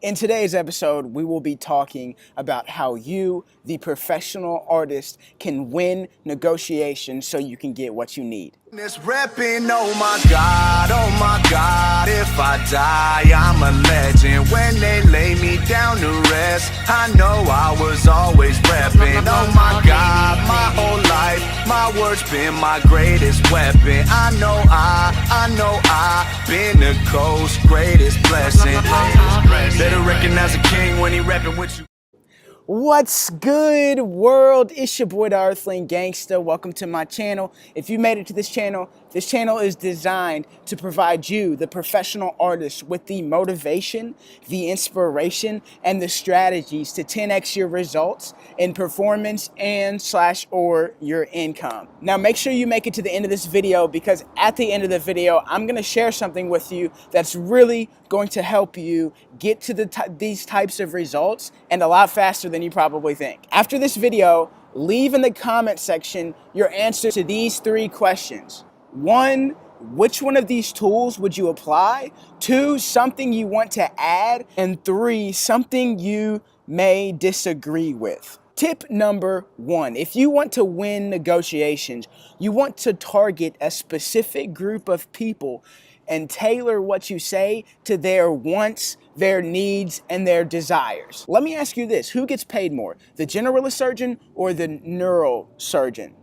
In today's episode, we will be talking about how you, the professional artist, can win negotiations so you can get what you need. This reppin', oh my God, if I die, I'm a legend. When they lay me down to rest, I know I was always reppin'. Oh my God, my whole life, my words been my greatest weapon. I know I been the coast's greatest blessing. Better recognize a king when he reppin' with you. What's good, world? It's your boy, the Earthling Gangsta. Welcome to my channel. If you made it to this channel is designed to provide you, the professional artist, with the motivation, the inspiration, and the strategies to 10x your results in performance and/or your income. Now, make sure you make it to the end of this video, because at the end of the video, I'm going to share something with you that's really going to help you get to these types of results and a lot faster than you probably think. After this video, leave in the comment section your answer to these 3 questions. 1, which one of these tools would you apply? 2, something you want to add. And 3, something you may disagree with. Tip number 1, if you want to win negotiations, you want to target a specific group of people and tailor what you say to their wants, their needs, and their desires. Let me ask you this: who gets paid more, the generalist surgeon or the neurosurgeon?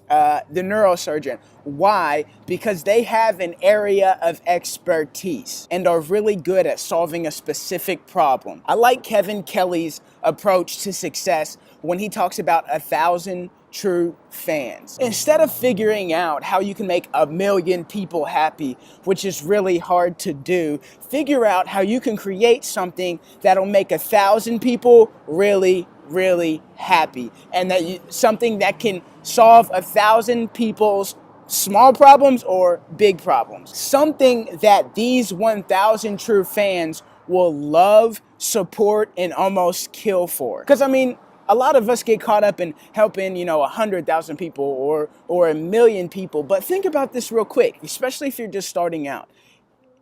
The neurosurgeon. Why? Because they have an area of expertise and are really good at solving a specific problem. I like Kevin Kelly's approach to success when he talks about 1,000 true fans. Instead of figuring out how you can make 1 million people happy, which is really hard to do, figure out how you can create something that'll make 1,000 people really happy, and something that can solve 1,000 people's small problems or big problems. Something that these 1,000 true fans will love, support, and almost kill for. Because, I mean, a lot of us get caught up in helping, 100,000 people or 1 million people. But think about this real quick, especially if you're just starting out.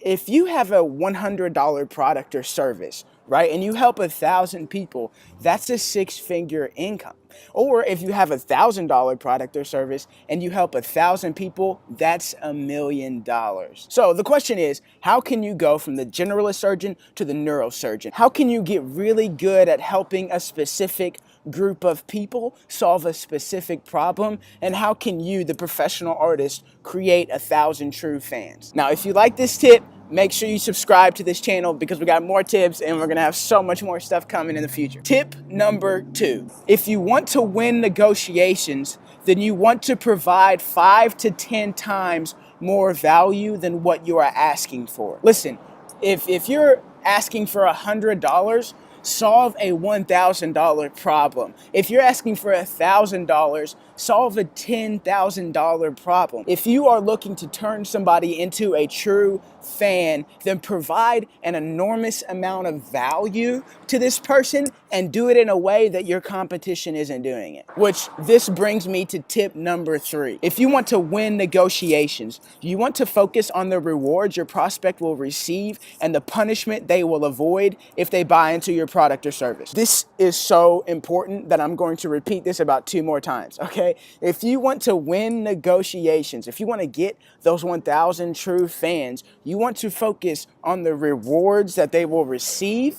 If you have a $100 product or service, right, and you help 1,000 people, that's a 6-figure income. Or if you have a $1,000 product or service and you help 1,000 people, that's $1 million. So the question is, how can you go from the generalist surgeon to the neurosurgeon? How can you get really good at helping a specific group of people solve a specific problem? And how can you, the professional artist, create 1,000 true fans? Now, if you like this tip, make sure you subscribe to this channel, because we got more tips and we're gonna have so much more stuff coming in the future. Tip number 2, if you want to win negotiations, then you want to provide 5 to 10 times more value than what you are asking for. Listen, if you're asking for $100, solve a $1,000 problem. If you're asking for $1,000, solve a $10,000 problem. If you are looking to turn somebody into a true fan, then provide an enormous amount of value to this person and do it in a way that your competition isn't doing it. Which, this brings me to tip number 3. If you want to win negotiations, you want to focus on the rewards your prospect will receive and the punishment they will avoid if they buy into your product or service. This is so important that I'm going to repeat this about 2 more times, okay? If you want to win negotiations, if you want to get those 1,000 true fans, you want to focus on the rewards that they will receive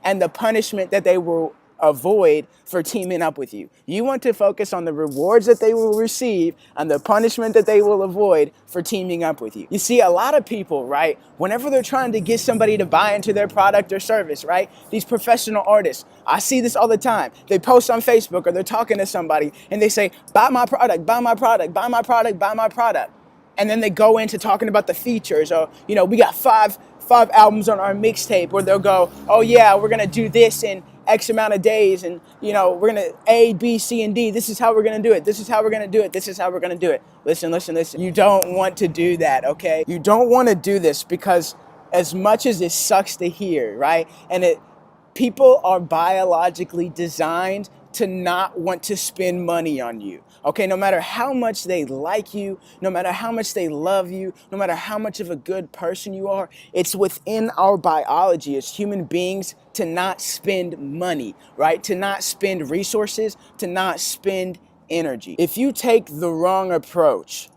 and the punishment that they will avoid for teaming up with you. You want to focus on the rewards that they will receive and the punishment that they will avoid for teaming up with you. You see, a lot of people, right, whenever they're trying to get somebody to buy into their product or service, right, these professional artists, I see this all the time. They post on Facebook or they're talking to somebody and they say, buy my product, buy my product, buy my product, buy my product. And then they go into talking about the features, or, we got five albums on our mixtape, or they'll go, oh yeah, we're gonna do this in X amount of days, and we're gonna A, B, C, and D. This is how we're gonna do it. This is how we're gonna do it. This is how we're gonna do it. Listen. You don't want to do that, okay? You don't want to do this, because as much as it sucks to hear, right? And people are biologically designed to not want to spend money on you. Okay, no matter how much they like you, no matter how much they love you, no matter how much of a good person you are, it's within our biology as human beings to not spend money, right? To not spend resources, to not spend energy. If you take the wrong approach,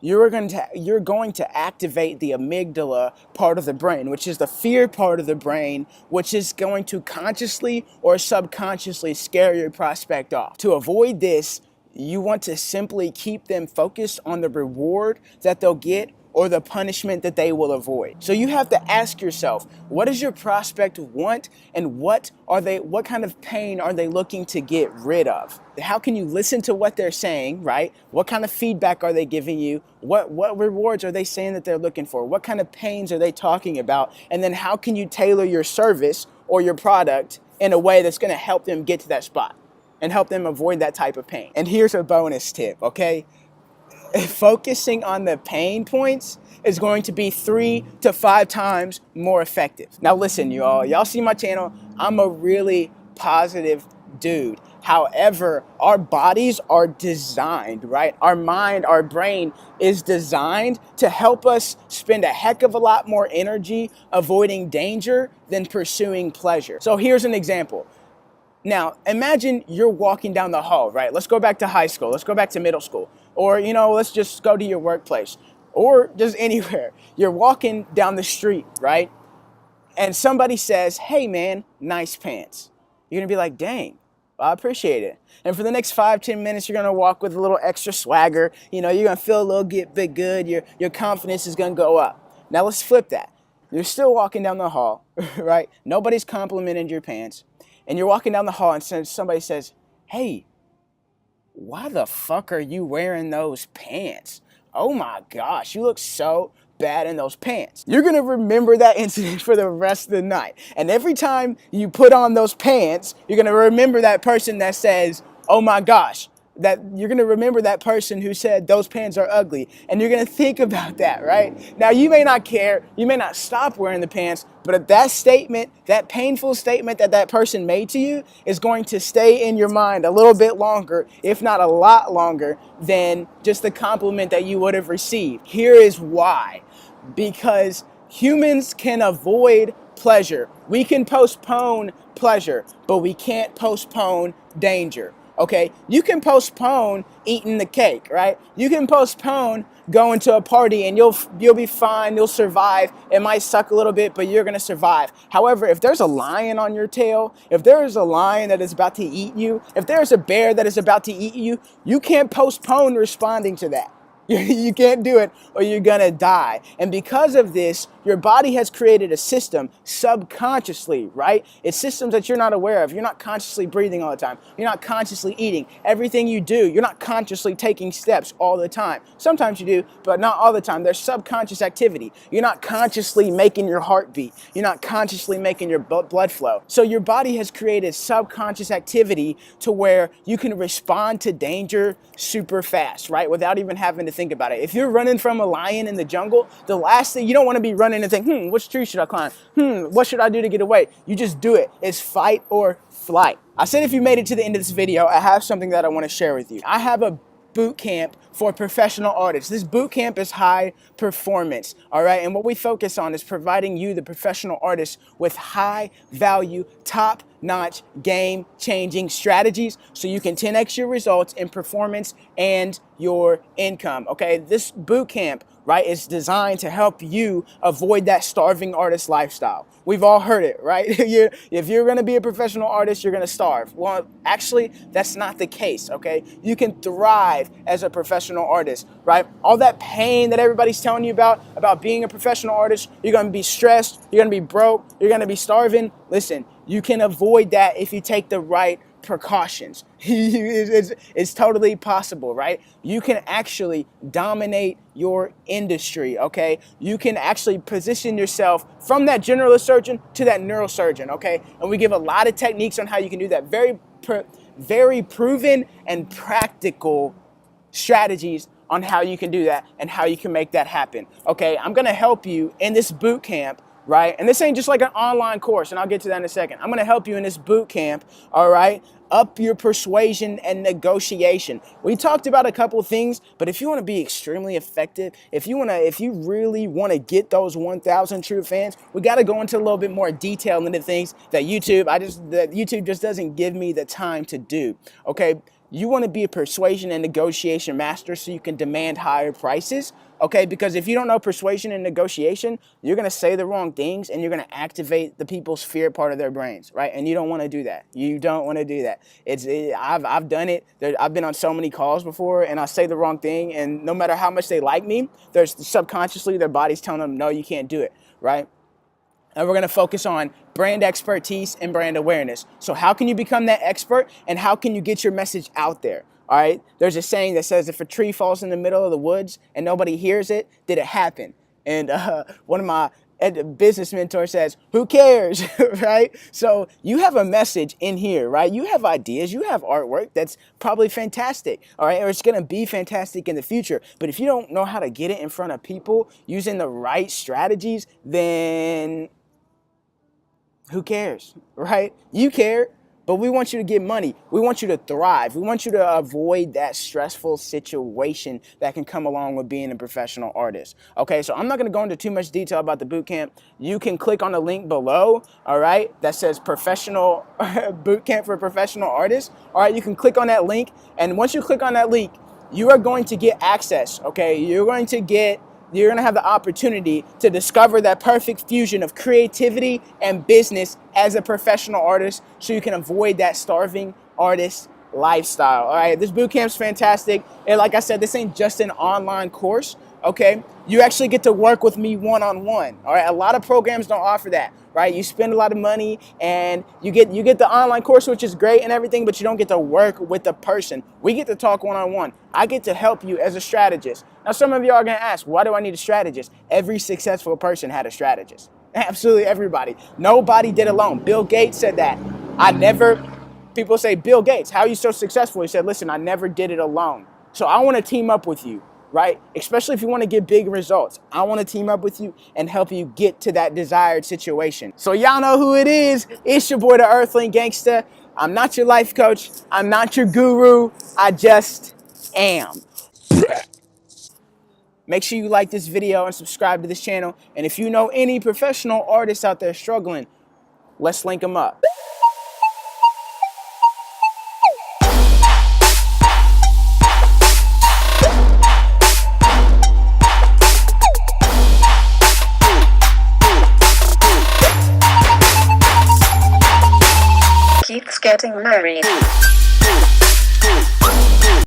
you're going to activate the amygdala part of the brain, which is the fear part of the brain, which is going to consciously or subconsciously scare your prospect off. To avoid this, you want to simply keep them focused on the reward that they'll get or the punishment that they will avoid. So you have to ask yourself, what does your prospect want, and what kind of pain are they looking to get rid of? How can you listen to what they're saying, right? What kind of feedback are they giving you? What rewards are they saying that they're looking for? What kind of pains are they talking about? And then how can you tailor your service or your product in a way that's gonna help them get to that spot and help them avoid that type of pain? And here's a bonus tip, okay? Focusing on the pain points is going to be 3 to 5 times more effective. Now listen, y'all see my channel. I'm a really positive dude. However, our bodies are designed, right? Our mind, our brain is designed to help us spend a heck of a lot more energy avoiding danger than pursuing pleasure. So here's an example. Now, imagine you're walking down the hall, right? Let's go back to high school. Let's go back to middle school. Or, let's just go to your workplace or just anywhere. You're walking down the street, right? And somebody says, hey, man, nice pants. You're going to be like, dang, I appreciate it. And for the next 5-10 minutes, you're going to walk with a little extra swagger. You're going to feel a little bit good. Your confidence is going to go up. Now, let's flip that. You're still walking down the hall, right? Nobody's complimented your pants. And you're walking down the hall and somebody says, hey, why the fuck are you wearing those pants? Oh my gosh, you look so bad in those pants. You're going to remember that incident for the rest of the night. And every time you put on those pants, you're going to remember that person that says, oh my gosh. That you're going to remember that person who said those pants are ugly, and you're going to think about that, right? Now, you may not care, you may not stop wearing the pants, but if that statement, that painful statement that person made to you is going to stay in your mind a little bit longer, if not a lot longer, than just the compliment that you would have received. Here is why. Because humans can avoid pleasure. We can postpone pleasure, but we can't postpone danger. Okay, you can postpone eating the cake, right? You can postpone going to a party and you'll be fine, you'll survive. It might suck a little bit, but you're gonna survive. However, if there's a lion on your tail, if there's a lion that is about to eat you, if there's a bear that is about to eat you, you can't postpone responding to that. You can't do it or you're gonna die. And because of this, your body has created a system subconsciously, right? It's systems that you're not aware of. You're not consciously breathing all the time. You're not consciously eating. Everything you do, you're not consciously taking steps all the time. Sometimes you do, but not all the time. There's subconscious activity. You're not consciously making your heart beat. You're not consciously making your blood flow. So your body has created subconscious activity to where you can respond to danger super fast, right? Without even having to think about it. If you're running from a lion in the jungle, the last thing, you don't want to be running and think, which tree should I climb? What should I do to get away? You just do it. It's fight or flight. I said if you made it to the end of this video, I have something that I want to share with you. I have a boot camp for professional artists. This boot camp is high performance, all right? And what we focus on is providing you, the professional artist, with high value, top-notch, game-changing strategies so you can 10x your results in performance and your income, okay? This boot camp, right, is designed to help you avoid that starving artist lifestyle. We've all heard it, right? If you're gonna be a professional artist, you're gonna starve. Well, actually, that's not the case, okay? You can thrive as a professional artist, right? All that pain that everybody's telling you about being a professional artist, you're gonna be stressed, you're gonna be broke, you're gonna be starving. Listen, you can avoid that if you take the right precautions. It's totally possible, right? You can actually dominate your industry, okay? You can actually position yourself from that generalist surgeon to that neurosurgeon, okay? And we give a lot of techniques on how you can do that. Very proven and practical strategies on how you can do that and how you can make that happen, okay? I'm gonna help you in this boot camp right? And this ain't just like an online course, and I'll get to that in a second. I'm gonna help you in this boot camp, all right? Up your persuasion and negotiation. We talked about a couple things, but if you want to be extremely effective, if you really want to get those 1,000 true fans, we got to go into a little bit more detail into things that YouTube just doesn't give me the time to do. Okay, you want to be a persuasion and negotiation master so you can demand higher prices. Okay, because if you don't know persuasion and negotiation, you're going to say the wrong things and you're going to activate the people's fear part of their brains, right? And you don't want to do that. You don't want to do that. I've done it. I've been on so many calls before and I say the wrong thing, and no matter how much they like me, there's subconsciously their body's telling them, no, you can't do it, right? And we're going to focus on brand expertise and brand awareness. So how can you become that expert and how can you get your message out there? All right. There's a saying that says if a tree falls in the middle of the woods and nobody hears it, did it happen? And one of my business mentors says, who cares? Right? So you have a message in here, right? You have ideas, you have artwork that's probably fantastic. All right. Or it's going to be fantastic in the future. But if you don't know how to get it in front of people using the right strategies, then who cares, right? You care, but we want you to get money. We want you to thrive. We want you to avoid that stressful situation that can come along with being a professional artist. Okay, so I'm not going to go into too much detail about the bootcamp. You can click on the link below, all right, that says professional bootcamp for professional artists. All right, you can click on that link, and once you click on that link, you are going to get access, okay? You're going to have the opportunity to discover that perfect fusion of creativity and business as a professional artist so you can avoid that starving artist lifestyle. All right, this bootcamp's fantastic. And like I said, this ain't just an online course, okay? You actually get to work with me one-on-one, all right? A lot of programs don't offer that, right? You spend a lot of money and you get the online course, which is great and everything, but you don't get to work with the person. We get to talk one-on-one. I get to help you as a strategist. Now, some of you are going to ask, why do I need a strategist? Every successful person had a strategist. Absolutely everybody. Nobody did alone. Bill Gates said that. People say, Bill Gates, how are you so successful? He said, listen, I never did it alone. So I want to team up with you, right? Especially if you want to get big results. I want to team up with you and help you get to that desired situation. So y'all know who it is. It's your boy, the Earthling Gangsta. I'm not your life coach. I'm not your guru. I just am. Make sure you like this video and subscribe to this channel. And if you know any professional artists out there struggling, let's link them up. Keeps getting married.